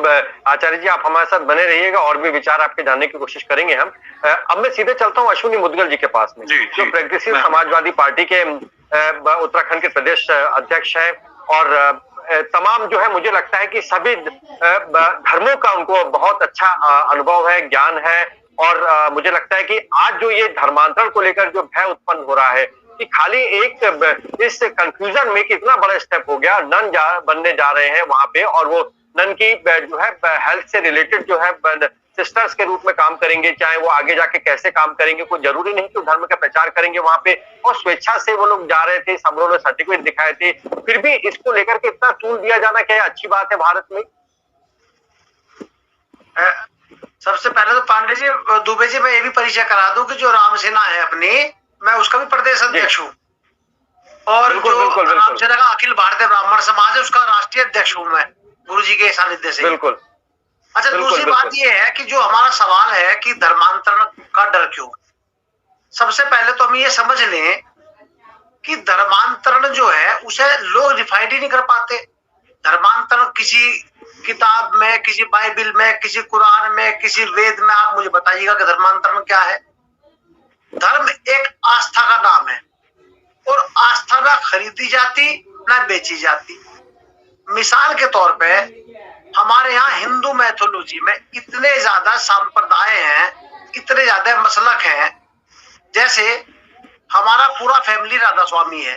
आचार्य जी, आप हमारे साथ बने रहिएगा और भी विचार आपके जानने की कोशिश करेंगे हम। अब मैं सीधे चलता हूँ अश्विनी मुदगल जी के पास में, जो प्रगतिशील समाजवादी पार्टी के उत्तराखंड के प्रदेश अध्यक्ष है, और तमाम जो है, मुझे लगता है कि सभी धर्मों का उनको बहुत अच्छा अनुभव है, ज्ञान है, और मुझे लगता है कि आज जो ये धर्मांतरण को लेकर जो भय उत्पन्न हो रहा है, कि खाली एक इस कंफ्यूजन में कितना बड़ा स्टेप हो गया, बनने जा रहे हैं वहां पे, और वो नन की जो है हेल्थ से रिलेटेड जो है सिस्टर्स के रूप में काम करेंगे, चाहे वो आगे जाके कैसे काम करेंगे, कोई जरूरी नहीं कि धर्म का प्रचार करेंगे वहां पे, और स्वेच्छा से वो लोग जा रहे थे, सब लोगों ने सर्टिफिकेट दिखाए थे, फिर भी इसको लेकर के इतना तूल दिया जाना क्या अच्छी बात है भारत में? सबसे पहले तो पांडे जी, दुबे जी, मैं ये भी परिचय करा दूं कि जो राम सेना है अपनी, मैं उसका भी प्रदेश अध्यक्ष हूँ, और जो राम सेना का अखिल भारतीय ब्राह्मण समाज है उसका राष्ट्रीय अध्यक्ष हूँ मैं, गुरु जी के सानिध्य से। बिल्कुल। अच्छा, दूसरी बात ये है कि जो हमारा सवाल है कि धर्मांतरण का डर क्यों, सबसे पहले तो हम ये समझ लें कि धर्मांतरण जो है उसे लोग डिफाइंड ही नहीं कर पाते। धर्मांतरण किसी किताब में, किसी बाइबल में, किसी कुरान में, किसी वेद में आप मुझे बताइएगा कि धर्मांतरण क्या है। धर्म एक आस्था का नाम है, और आस्था ना खरीदी जाती ना बेची जाती। मिसाल के तौर पे हमारे यहाँ हिंदू मैथोलॉजी में इतने ज्यादा संप्रदाय हैं, इतने ज्यादा मसलक हैं। जैसे हमारा पूरा फैमिली राधा स्वामी है।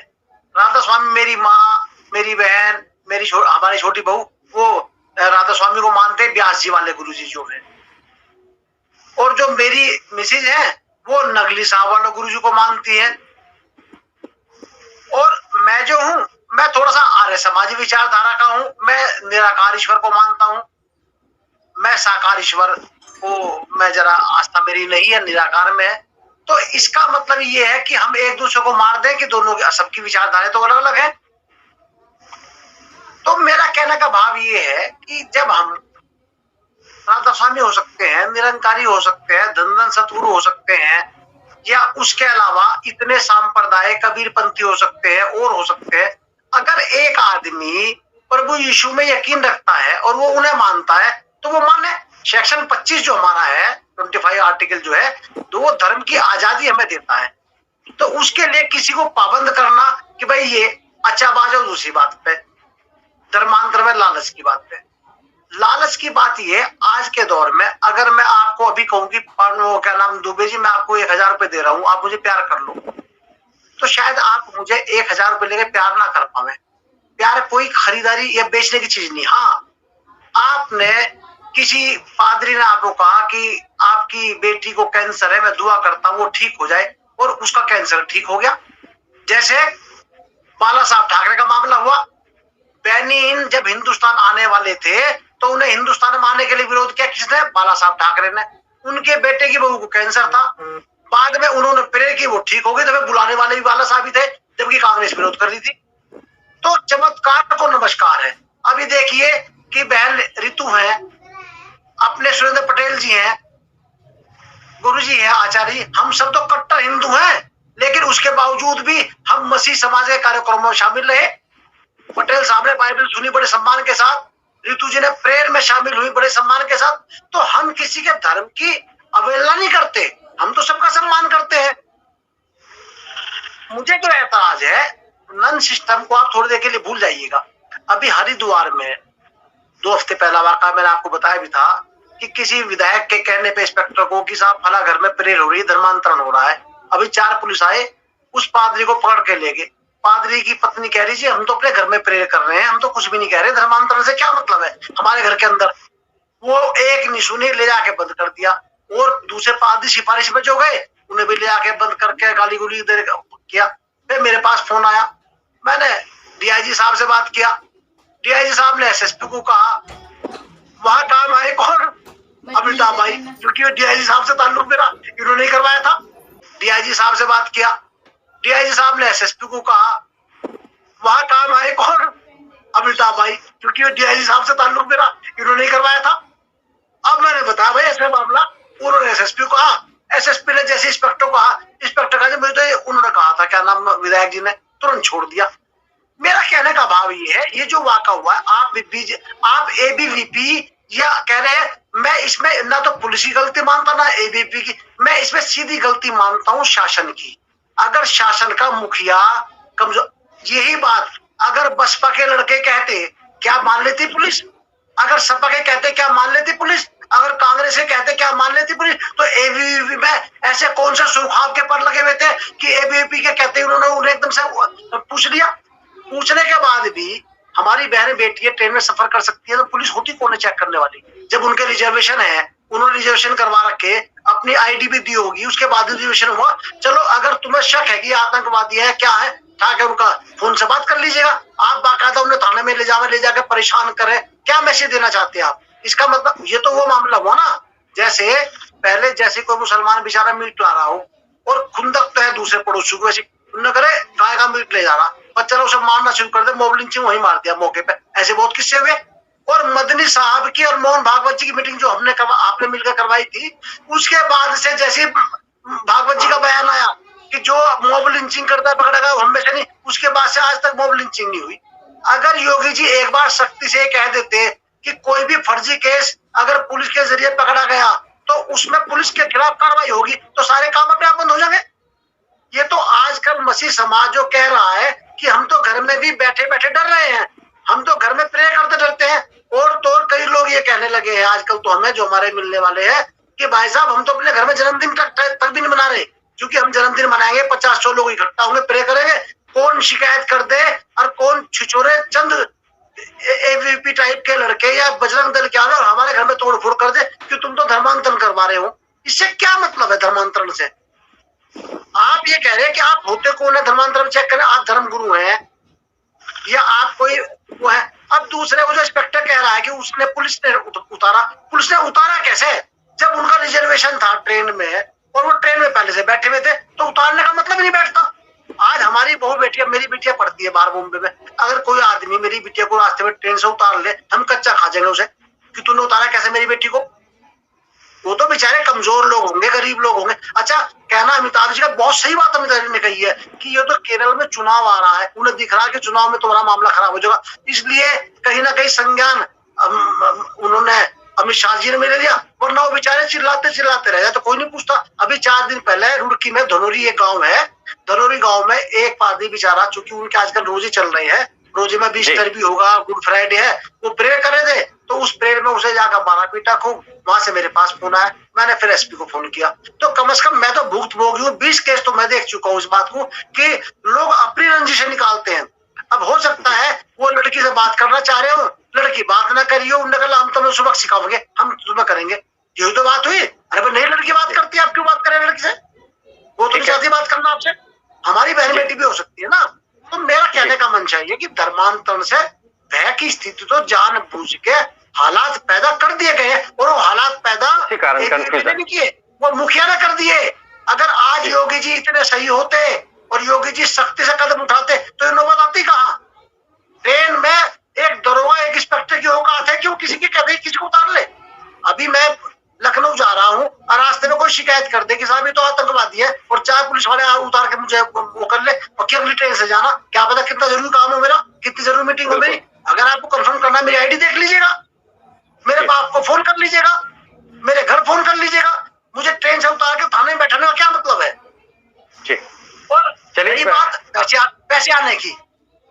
राधा स्वामी, मेरी माँ, मेरी बहन, हमारी छोटी बहू, वो राधा स्वामी को मानते हैं, व्यास जी वाले गुरु जी जो है। और जो मेरी मिसेज है वो नगली साहब वाले गुरु जी को मानती है। और मैं जो हूँ, मैं थोड़ा सा आर्य समाजी विचारधारा का हूँ। मैं निराकार ईश्वर को मानता हूँ, मैं साकार ईश्वर को मैं जरा आस्था मेरी नहीं है, निराकार में है। तो इसका मतलब ये है कि हम एक दूसरे को मार दें कि दोनों की, सबकी विचारधारा तो अलग अलग है। तो मेरा कहने का भाव ये है कि जब हम राधा स्वामी हो सकते हैं, निरंकारी हो सकते हैं, धन सतगुरु हो सकते हैं, या उसके अलावा इतने सांप्रदाय कबीर पंथी हो सकते हैं और हो सकते हैं, अगर एक आदमी प्रभु यीशु में यकीन रखता है और वो उन्हें मानता है तो वो माने। सेक्शन 25 जो हमारा है, 25 आर्टिकल जो है, तो वो धर्म की आजादी हमें देता है। तो उसके लिए किसी को पाबंद करना कि भाई ये अच्छा, बात है दूसरी बात पे, धर्मांतर में लालच की बात पे। लालच की बात ये, आज के दौर में अगर मैं आपको अभी कहूँ कि क्या नाम दुबे जी, मैं आपको 1000 रुपए दे रहा हूँ, आप मुझे प्यार कर लो, तो शायद आप मुझे 1000 रुपए लेके प्यार ना कर पावे। प्यार कोई खरीदारी या बेचने की चीज नहीं। हाँ, आपने किसी पादरी ने आपको कहा कि आपकी बेटी को कैंसर है, मैं दुआ करता हूँ वो ठीक हो जाए, और उसका कैंसर ठीक हो गया। जैसे बाला साहब ठाकरे का मामला हुआ, बेनिन जब हिंदुस्तान आने वाले थे तो उन्हें हिंदुस्तान में आने के लिए विरोध किया किसने? बाला साहब ठाकरे ने। उनके बेटे की बहू को कैंसर था, बाद में उन्होंने प्रेयर की, वो ठीक हो गई, तो फिर बुलाने वाले भी बाला साहब ही थे, जबकि कांग्रेस विरोध कर रही थी। तो चमत्कार को नमस्कार है। अभी देखिए कि बहन ऋतु है, अपने सुरेंद्र पटेल जी हैं, गुरु जी है, आचार्य जी, हम सब तो कट्टर हिंदू हैं, लेकिन उसके बावजूद भी हम मसीह समाज के कार्यक्रमों में शामिल रहे। पटेल साहब ने बाइबल सुनी बड़े सम्मान के साथ, ऋतु जी ने प्रेयर में शामिल हुई बड़े सम्मान के साथ। तो हम किसी के धर्म की अवहेलना नहीं करते, हम तो सबका सम्मान करते हैं। मुझे जो एतराज है, नन सिस्टम को आप थोड़ी देर के लिए भूल जाइएगा। अभी हरिद्वार में 2 हफ्ते पहला वाकया मैंने आपको बताया भी था कि किसी विधायक के कहने पे इंस्पेक्टर को कि साहब फला घर में प्रेयर हो रही है, धर्मांतरण हो रहा है। अभी 4 पुलिस आए, उस पादरी को पकड़ के ले गए। पादरी की पत्नी कह रही जी हम तो अपने घर में प्रेयर कर रहे हैं, हम तो कुछ भी नहीं कह रहे, धर्मांतरण से क्या मतलब है हमारे घर के अंदर। वो एक नहीं सुनी, ले जाके बंद कर दिया। और दूसरे पादरी सिफारिश में जो गए उन्हें भी ले जाके बंद करके गाली गुली किया। फिर मेरे पास फोन आया, मैंने डीआईजी साहब से बात किया। डीआईजी साहब ने एसएसपी को कहा, वहां काम आए कौन? अमिताभ भाई, क्योंकि डीआईजी साहब से ताल्लुक मेरा, इन्होंने नहीं करवाया था। डीआईजी साहब से बात किया, डीआईजी साहब ने एसएसपी को कहा, वहां काम आए कौन? अमिताभ भाई, क्योंकि डीआईजी साहब से ताल्लुक मेरा, इन्होंने नहीं करवाया था। अब मैंने बताया भाई ऐसा मामला, उन्होंने एसएसपी को कहा, एसएसपी ने जैसे इंस्पेक्टर को कहा, इंस्पेक्टर का मुझे तो उन्होंने कहा था क्या नाम विधायक जी ने, तुरंत छोड़ दिया। मेरा कहने का भाव ये है, ये जो वाकया हुआ है, आप एबीवीपी या कह रहे हैं मैं इसमें ना तो पुलिस की गलती मानता ना एबीपी की, मैं इसमें सीधी गलती मानता हूं शासन की। अगर शासन का मुखिया कमजोर, यही बात अगर बसपा के लड़के कहते क्या मान लेती पुलिस, अगर सपा के कहते क्या मान लेती पुलिस, अगर कांग्रेस के कहते क्या मान लेती पुलिस, तो एबीवीपी में ऐसे कौन से सुखाव के पर लगे हुए थे कि एबीवीपी के कहते उन्होंने उन्हें एकदम से पूछ लिया। पूछने के बाद भी हमारी बहन बेटी ट्रेन में सफर कर सकती है तो पुलिस होती कौन है चेक करने वाली? जब उनके रिजर्वेशन है, उन्होंने रिजर्वेशन करवा रखे, अपनी आईडी भी दी होगी, उसके बाद रिजर्वेशन हुआ, चलो अगर तुम्हें शक है कि आतंकवादी है क्या है, ताकि उनका फोन से बात कर लीजिएगा। आप बाकायदा उन्हें थाने में ले जाकर परेशान करें, क्या मैसेज देना चाहते हैं आप? इसका मतलब ये तो वो मामला हुआ ना, जैसे पहले जैसे कोई मुसलमान बेचारा मीट ला रहा हो और खुंदक तो है दूसरे पड़ोसी को, ऐसे उन्होंने करे गाय का मीट ले जा रहा, बच्चा उसे मारना शुरू कर दे, मॉब लिंचिंग वही मार दिया मौके पे। ऐसे बहुत किस्से हुए। और मदनी साहब की और मोहन भागवत जी की मीटिंग जो आपने मिलकर करवाई थी, उसके बाद से जैसे भागवत जी का बयान आया कि जो मॉब लिंचिंग करता है पकड़ा गया, हम में से नहीं, उसके बाद से आज तक मॉब लिंचिंग नहीं हुई। अगर योगी जी एक बार सख्ती से कह देते कि कोई भी फर्जी केस अगर पुलिस के जरिए पकड़ा गया तो उसमें पुलिस के खिलाफ कार्रवाई होगी, तो सारे काम अपने आप बंद हो जाएंगे। ये तो आजकल मसीह समाज जो कह रहा है कि हम तो घर में भी बैठे बैठे डर रहे हैं, हम तो घर में प्रे करते डरते हैं, और तो और कई लोग ये कहने लगे हैं आजकल तो हमें, जो हमारे मिलने वाले हैं, कि भाई साहब हम तो अपने घर में जन्मदिन तक भी नहीं मना रहे, क्योंकि हम जन्मदिन मनाएंगे 50-100 लोग इकट्ठा होंगे, प्रे करेंगे, कौन शिकायत कर दे और कौन छिछोरे चंद एबीवीपी टाइप के लड़के या बजरंग दल के आवे और हमारे घर में तोड़फोड़ कर दे कि तुम तो धर्मांतरण करवा रहे हो। इससे क्या मतलब है धर्मांतरण से? आप ये कह रहे हैं कि आप होते कौन है धर्मांतरण चेक करें, आप धर्म गुरु हैं या आप कोई वो है? अब दूसरे वो जो इंस्पेक्टर कह रहा है कि उसने पुलिस ने उतारा कैसे? जब उनका रिजर्वेशन था ट्रेन में और वो ट्रेन में पहले से बैठे हुए थे, तो उतारने का मतलब ही नहीं बैठता। आज हमारी बहू बेटियां, मेरी बिटिया पढ़ती है बाहर बॉम्बे में, अगर कोई आदमी मेरी बिटिया को रास्ते में ट्रेन से उतार ले, हम कच्चा खा जाएंगे उसे कि तूने उतारा कैसे मेरी बेटी को। वो तो बेचारे कमजोर लोग होंगे, गरीब लोग होंगे। अच्छा, कहना अमिताभ जी का बहुत सही बात अमिताभ जी ने कही है कि ये तो केरल में चुनाव आ रहा है, उन्हें दिख रहा है कि चुनाव में तुम्हारा मामला खराब हो जाएगा, इसलिए कहीं ना कहीं संज्ञान उन्होंने अमित शाह जी ने मिले लिया, वरना वो बेचारे चिल्लाते रह जाए तो कोई नहीं पूछता। अभी 4 दिन पहले रुड़की में धनोरी एक गाँव है, धनोरी गाँव में एक पादरी बेचारा, चूंकि उनके आजकल रोजे चल रहे हैं, रोजे में 20 भी होगा, गुड फ्राइडे है, वो प्रेयर कर रहे थे, तो उस प्रेयर में उसे जाकर मारा पीटा खूब। वहां से मेरे पास फोन आया, मैंने फिर एसपी को फोन किया। तो कम से कम मैं तो भुक्तभोगी हूँ, 20 केस तो मैं देख चुका हूँ इस बात को कि लोग अपनी रंजिश निकालते हैं। अब हो सकता है वो लड़की से बात करना चाह रहे हो, लड़की बात ना करिए, उन्होंने कहा हम तुम्हें सुबह सिखाओगे, हम तुम्हें करेंगे, यही तो बात हुई। अरे भाई नहीं, लड़की बात करती है, आप क्यों बात करें लड़की से? वो तो नहीं चाहती बात करना आपसे, हमारी बहन बेटी भी हो सकती है ना। तो मेरा कहने का मन चाहिए कि धर्मांतरण से भय की स्थिति तो जानबूझ के हालात पैदा कर दिए गए, और वो हालात पैदा नहीं किए, वो मुखिया ने कर दिए। अगर आज योगी जी इतने सही होते और योगी जी सख्ती से कदम उठाते तो ये नौबत आती कहाँ? ट्रेन में एक दरोगा, एक इंस्पेक्टर की औकात है कि वो किसी की कहते किसी को उतार ले। अभी मैं लखनऊ जा रहा हूँ और रास्ते में कोई शिकायत कर दे कि साहब ये तो आतंकवादी है, और चाहे पुलिस वाले उतार के मुझे वो कर ले, और क्या अगली ट्रेन से जाना, क्या पता कितना जरूरी काम हो मेरा, कितनी जरूरी मीटिंग हो मेरी। अगर आपको कंफर्म करना, मेरी आईडी देख लीजिएगा, मेरे बाप को फोन कर लीजिएगा, मेरे घर फोन कर लीजिएगा, मुझे ट्रेन से उतार के थाने में बैठाने का क्या मतलब है? और चलिए बात पैसे आने की,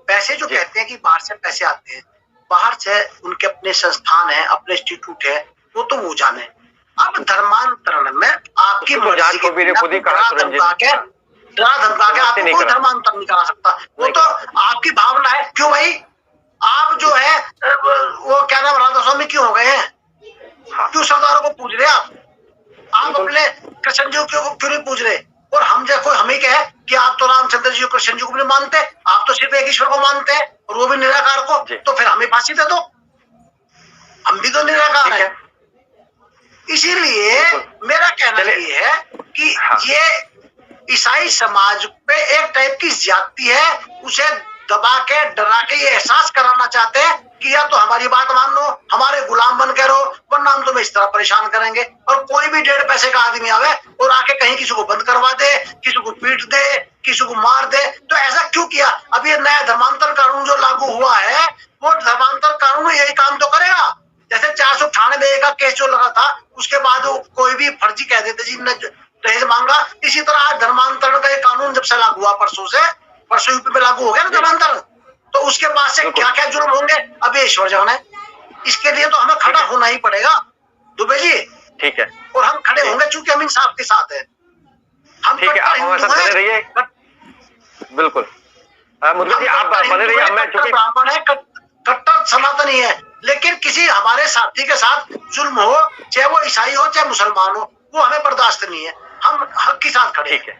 पैसे जो कहते हैं कि बाहर से पैसे आते हैं, बाहर से उनके अपने संस्थान है, अपने इंस्टीट्यूट है, वो तो वो जाने। अब धर्मांतरण में आपकी मर्जी को भी डरा धमका के आपको कोई धर्मांतरण नहीं करा सकता, वो तो आपकी भावना है। क्यों भाई, आप जो है वो क्या नाम राधा स्वामी क्यों हो गए हैं? क्यों सरदारों को पूछ रहे आप अपने कृष्ण जी को क्यों नहीं पूछ रहे? और हम जैसे हम ही कहे कि आप तो रामचंद्र जी कृष्ण जी को नहीं मानते, आप तो सिर्फ एक ईश्वर को मानते हैं और वो भी निराकार को, तो फिर हमें फांसी दे दो, हम भी तो निराकार है। इसीलिए मेरा कहना ये है कि ये ईसाई समाज पे एक टाइप की ज्यादती है, उसे दबा के डरा के ये एहसास कराना चाहते हैं कि या तो हमारी बात मान लो, हमारे गुलाम बन के रहो, वरना हम तुम्हें इस तरह परेशान करेंगे। और कोई भी 1.5 पैसे का आदमी आवे और आके कहीं किसी को बंद करवा दे, किसी को पीट दे, किसी को मार दे, तो ऐसा क्यों किया? अब ये नया धर्मांतर कानून जो लागू हुआ है, वो धर्मांतर कानून यही काम तो करेगा। जैसे 498 सीए का केस जो लगा था उसके बाद कोई भी फर्जी कह देते जी ने दहेज मांगा। इसी तरह आज धर्मांतरण का एक कानून जब से लागू हुआ परसों यूपी में लागू हो गया ना धर्मांतरण, तो उसके बाद से क्या क्या जुर्म होंगे अब ईश्वर जाने। इसके लिए तो हमें खड़ा होना ही पड़ेगा दुबे जी। ठीक है, और हम खड़े होंगे चूंकि हम इंसाफ के साथ हैं। हम ठीक है, आप हमारे साथ बने रहिए। बिल्कुल मुद्गल जी, आप बने रहिए। मैं चूंकि ब्राह्मण है, कट्टर सनातनी है, लेकिन किसी हमारे साथी के साथ जुल्म हो, चाहे वो ईसाई हो चाहे मुसलमान हो, वो हमें बर्दाश्त नहीं है। हम हक के साथ खड़े हैं। ठीक है।